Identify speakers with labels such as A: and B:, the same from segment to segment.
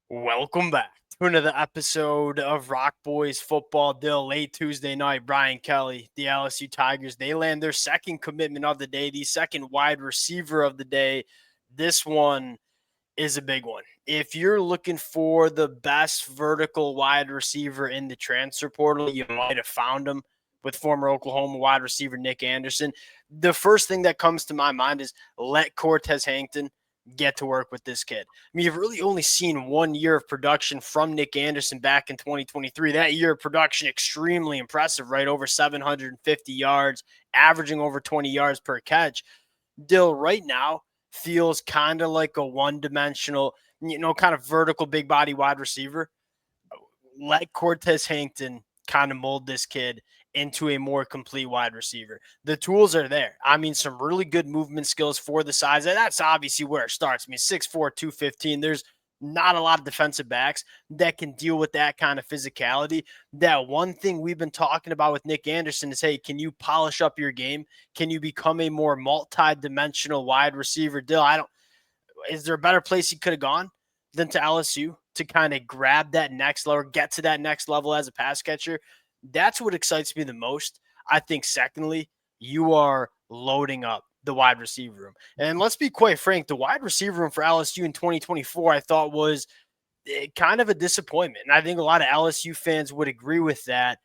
A: Welcome back to another episode of Rock Boys Football. Dill, late Tuesday night, Brian Kelly, the LSU Tigers, they land their second commitment of the day, the second wide receiver of the day. This one is a big one. If you're looking for the best vertical wide receiver in the transfer portal, you might have found him with former Oklahoma wide receiver Nic Anderson. The first thing that comes to my mind is let Cortez Hankton get to work with this kid. I mean, you've really only seen 1 year of production from Nic Anderson back in 2023. That year of production, extremely impressive, right? Over 750 yards, averaging over 20 yards per catch. Dill, right now, feels kind of like a one-dimensional, kind of vertical big body wide receiver. Let Cortez Hankton kind of mold this kid into a more complete wide receiver. The tools are there. I mean, some really good movement skills for the size. That's obviously where it starts. I mean, 6'4", 215. There's not a lot of defensive backs that can deal with that kind of physicality. That one thing we've been talking about with Nic Anderson is, hey, can you polish up your game? Can you become a more multi-dimensional wide receiver? Is there a better place he could have gone than to LSU to kind of grab that next level, get to that next level as a pass catcher? That's what excites me the most. I think, secondly, you are loading up the wide receiver room. And let's be quite frank, the wide receiver room for LSU in 2024, I thought was kind of a disappointment. And I think a lot of LSU fans would agree with that.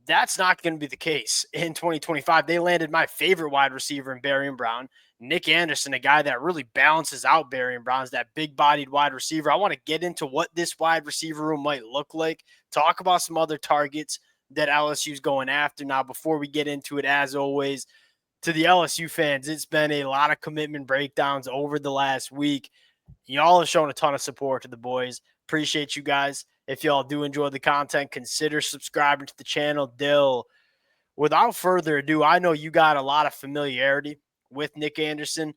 A: That's not going to be the case in 2025. They landed my favorite wide receiver in Barry Brown, Nic Anderson, a guy that really balances out Barry Brown's that big-bodied wide receiver. I want to get into what this wide receiver room might look like, talk about some other targets that LSU's going after. Now, before we get into it, as always, to the LSU fans, it's been a lot of commitment breakdowns over the last week. Y'all have shown a ton of support to the boys. Appreciate you guys. If y'all do enjoy the content, consider subscribing to the channel. Dill, without further ado, I know you got a lot of familiarity with Nic Anderson.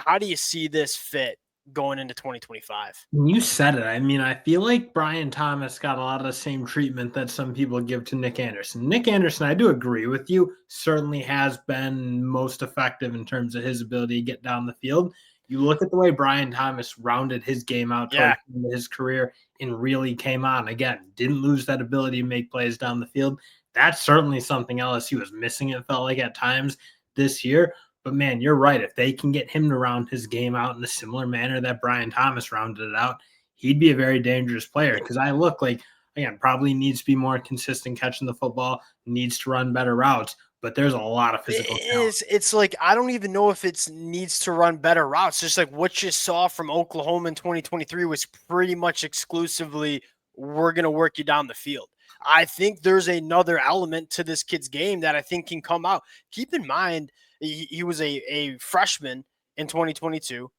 A: How do you see this fit going into 2025?
B: You said it. I mean, I feel like Brian Thomas got a lot of the same treatment that some people give to Nic Anderson. Nic Anderson, I do agree with you, certainly has been most effective in terms of his ability to get down the field. You look at the way Brian Thomas rounded his game out towards his career and really came on. Again, didn't lose that ability to make plays down the field. That's certainly something LSU was missing, it felt like at times this year. But, man, you're right. If they can get him to round his game out in a similar manner that Brian Thomas rounded it out, he'd be a very dangerous player. Because I look like, again, probably needs to be more consistent catching the football, needs to run better routes. But there's a lot of physical talent.
A: It's like, I don't even know if it needs to run better routes. Just like what you saw from Oklahoma in 2023 was pretty much exclusively, we're going to work you down the field. I think there's another element to this kid's game that I think can come out. Keep in mind, he was a freshman in 2022,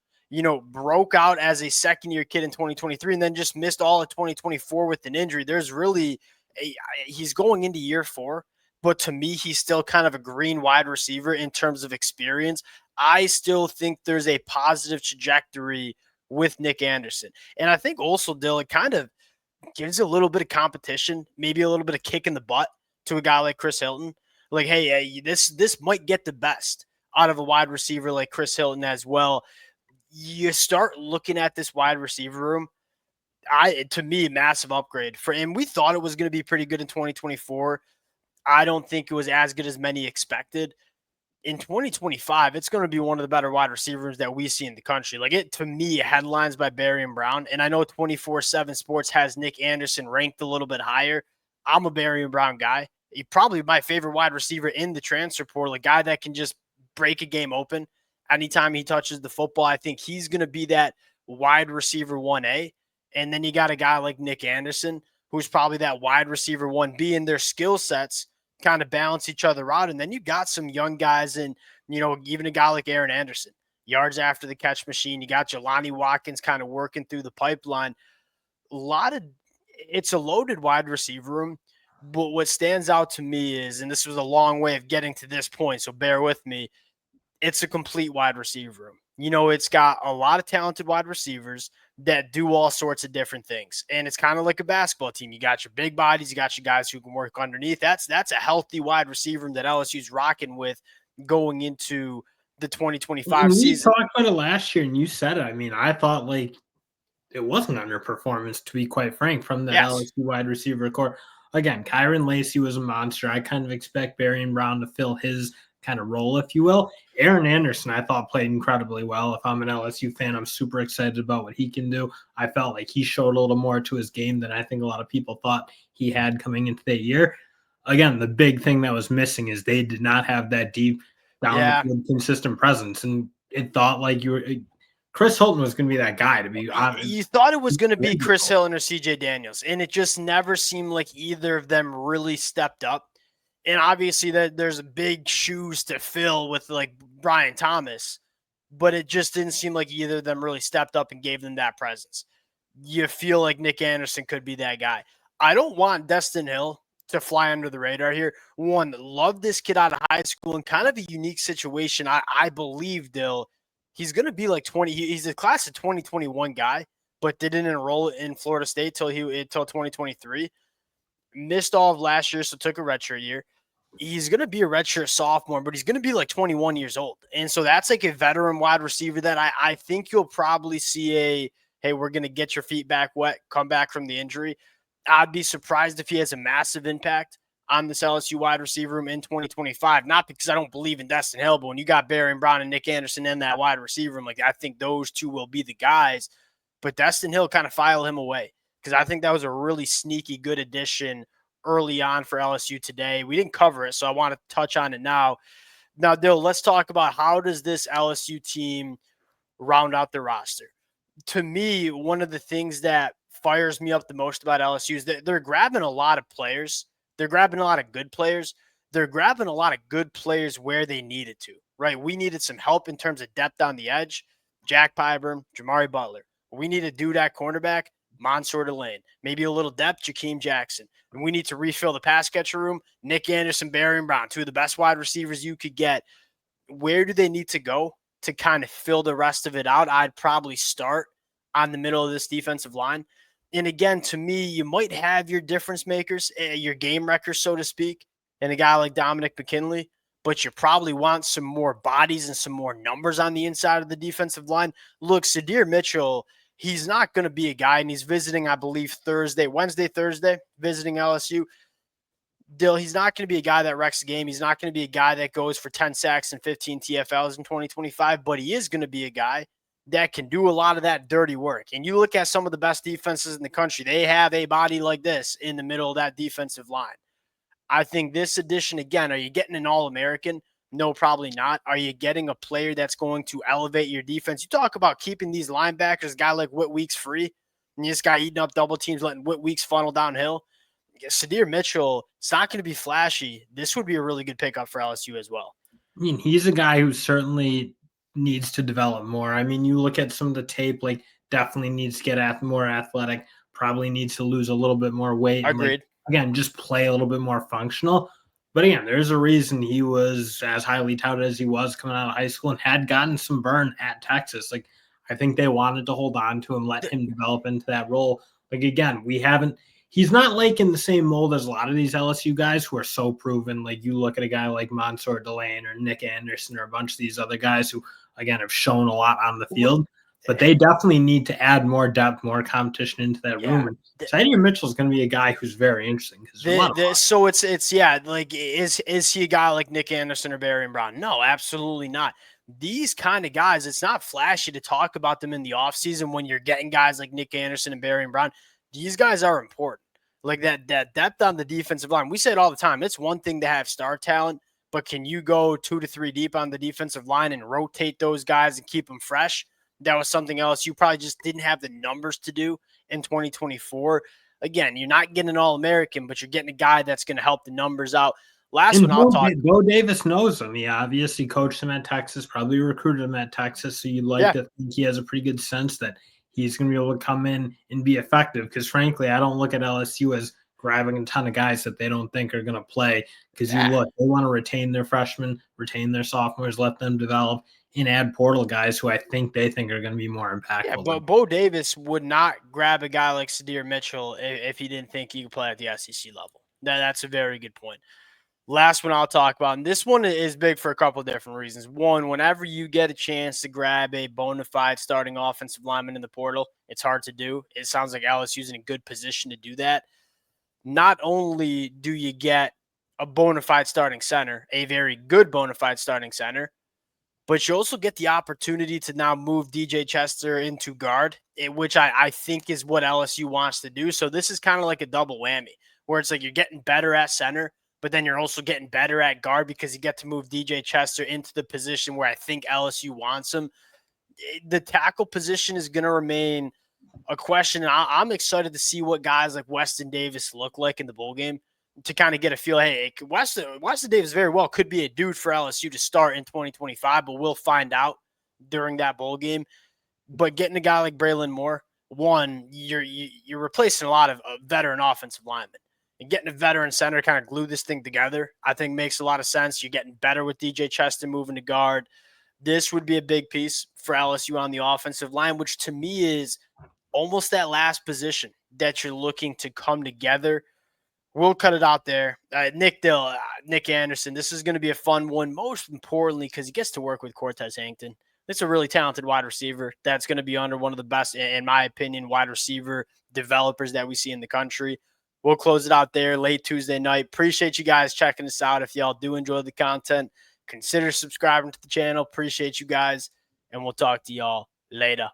A: broke out as a second-year kid in 2023, and then just missed all of 2024 with an injury. There's really he's going into year 4, but to me, he's still kind of a green wide receiver in terms of experience. I still think there's a positive trajectory with Nic Anderson. And I think also, Dill, it kind of gives a little bit of competition, maybe a little bit of kick in the butt to a guy like Chris Hilton. Like, hey, this might get the best out of a wide receiver like Chris Hilton as well. You start looking at this wide receiver room, to me, massive upgrade for him. We thought it was going to be pretty good in 2024. I don't think it was as good as many expected. In 2025, it's going to be one of the better wide receivers that we see in the country. Like, it, to me, headlines by Barry Brown. And I know 24/7 Sports has Nic Anderson ranked a little bit higher. I'm a Barry Brown guy. He's probably my favorite wide receiver in the transfer portal, a guy that can just break a game open anytime he touches the football. I think he's going to be that wide receiver 1A. And then you got a guy like Nic Anderson, who's probably that wide receiver 1B, and their skill sets kind of balance each other out. And then you got some young guys, and, even a guy like Aaron Anderson, yards after the catch machine. You got Jelani Watkins kind of working through the pipeline. It's a loaded wide receiver room. But what stands out to me is, and this was a long way of getting to this point, so bear with me, it's a complete wide receiver room. It's got a lot of talented wide receivers that do all sorts of different things. And it's kind of like a basketball team. You got your big bodies, you got your guys who can work underneath. That's a healthy wide receiver that LSU's rocking with going into the 2025 season.
B: We talked about it last year, and you said it. I mean, I thought, like, it wasn't underperformance, to be quite frank, from that
A: Yes.
B: LSU wide receiver core. Again, Kyron Lacey was a monster. I kind of expect Barry Brown to fill his kind of role, if you will. Aaron Anderson, I thought, played incredibly well. If I'm an LSU fan, I'm super excited about what he can do. I felt like he showed a little more to his game than I think a lot of people thought he had coming into the year. Again, the big thing that was missing is they did not have that deep down the
A: Yeah.
B: field consistent presence. And it thought like Chris Holton was going to be that guy, to be honest.
A: You thought it was going to be Chris Hill or CJ Daniels, and it just never seemed like either of them really stepped up. And obviously that there's big shoes to fill with like Brian Thomas, but it just didn't seem like either of them really stepped up and gave them that presence. You feel like Nic Anderson could be that guy. I don't want Destin Hill to fly under the radar here. One, love this kid out of high school and kind of a unique situation. I believe, Dill, he's going to be like 20. He's a class of 2021 guy, but didn't enroll in Florida State till 2023. Missed all of last year, so took a redshirt year. He's going to be a redshirt sophomore, but he's going to be like 21 years old. And so that's like a veteran wide receiver that I think you'll probably see hey, we're going to get your feet back wet, come back from the injury. I'd be surprised if he has a massive impact on this LSU wide receiver room in 2025. Not because I don't believe in Destin Hill, but when you got Barry Brown and Nic Anderson in that wide receiver room, like I think those two will be the guys. But Destin Hill kind of file him away because I think that was a really sneaky good addition early on for LSU today. We didn't cover it, so I want to touch on it now. Now, Dill, let's talk about how does this LSU team round out the roster? To me, one of the things that fires me up the most about LSU is that they're grabbing a lot of players. They're grabbing a lot of good players. They're grabbing a lot of good players where they needed to, right? We needed some help in terms of depth on the edge. Jack Pyburn, Jamari Butler. We need to do that cornerback, Mansour Delane. Maybe a little depth, Jakeem Jackson. And we need to refill the pass catcher room, Nic Anderson, Barry Brown, two of the best wide receivers you could get. Where do they need to go to kind of fill the rest of it out? I'd probably start on the middle of this defensive line. And again, to me, you might have your difference makers, your game wreckers, so to speak, and a guy like Dominic McKinley, but you probably want some more bodies and some more numbers on the inside of the defensive line. Look, Sadir Mitchell, he's not going to be a guy, and he's visiting, I believe, Wednesday, Thursday, visiting LSU. Dill, he's not going to be a guy that wrecks the game. He's not going to be a guy that goes for 10 sacks and 15 TFLs in 2025, but he is going to be a guy that can do a lot of that dirty work. And you look at some of the best defenses in the country, they have a body like this in the middle of that defensive line. I think this addition, again, are you getting an All-American? No, probably not. Are you getting a player that's going to elevate your defense? You talk about keeping these linebackers, a guy like Whit Weeks free, and this guy eating up double teams, letting Whit Weeks funnel downhill. Sadir Mitchell, it's not going to be flashy. This would be a really good pickup for LSU as well.
B: I mean, he's a guy who certainly needs to develop more. I mean, you look at some of the tape, like definitely needs to get more athletic, probably needs to lose a little bit more weight.
A: Agreed.
B: And again, just play a little bit more functional. But again, there's a reason he was as highly touted as he was coming out of high school and had gotten some burn at Texas. Like, I think they wanted to hold on to him, let him develop into that role. Like, again, he's not like in the same mold as a lot of these LSU guys who are so proven. Like, you look at a guy like Mansour Delane or Nic Anderson or a bunch of these other guys who, again, have shown a lot on the field. But they definitely need to add more depth, more competition into that room. And Sadir Mitchell is going to be a guy who's very interesting.
A: So it's like is he a guy like Nic Anderson or Barry Brown? No, absolutely not. These kind of guys, it's not flashy to talk about them in the offseason when you're getting guys like Nic Anderson and Barry Brown. These guys are important. Like that depth on the defensive line. We say it all the time. It's one thing to have star talent, but can you go 2 to 3 deep on the defensive line and rotate those guys and keep them fresh? That was something else you probably just didn't have the numbers to do in 2024. Again, you're not getting an All-American, but you're getting a guy that's going to help the numbers out.
B: Bo Davis knows him. He obviously coached him at Texas, probably recruited him at Texas. So you'd like to think he has a pretty good sense that he's going to be able to come in and be effective. Because frankly, I don't look at LSU as grabbing a ton of guys that they don't think are going to play. Because they want to retain their freshmen, retain their sophomores, let them develop, and add portal guys who they think are going to be more impactful.
A: Yeah, but Bo Davis would not grab a guy like Sadir Mitchell if he didn't think he could play at the SEC level. That's a very good point. Last one I'll talk about, and this one is big for a couple of different reasons. One, whenever you get a chance to grab a bona fide starting offensive lineman in the portal, it's hard to do. It sounds like LSU's in a good position to do that. Not only do you get a bona fide starting center, a very good bona fide starting center, but you also get the opportunity to now move DJ Chester into guard, which I think is what LSU wants to do. So this is kind of like a double whammy, where it's like you're getting better at center, but then you're also getting better at guard because you get to move DJ Chester into the position where I think LSU wants him. The tackle position is going to remain a question. I'm excited to see what guys like Weston Davis look like in the bowl game to kind of get a feel. Hey, Weston Davis very well could be a dude for LSU to start in 2025, but we'll find out during that bowl game. But getting a guy like Braylon Moore, one, you're replacing a lot of veteran offensive linemen. And getting a veteran center to kind of glue this thing together, I think makes a lot of sense. You're getting better with DJ Chester moving to guard. This would be a big piece for LSU on the offensive line, which to me is almost that last position that you're looking to come together. We'll cut it out there. Nic Anderson, this is going to be a fun one, most importantly because he gets to work with Cortez Hankton. It's a really talented wide receiver that's going to be under one of the best, in my opinion, wide receiver developers that we see in the country. We'll close it out there late Tuesday night. Appreciate you guys checking us out. If y'all do enjoy the content, consider subscribing to the channel. Appreciate you guys, and we'll talk to y'all later.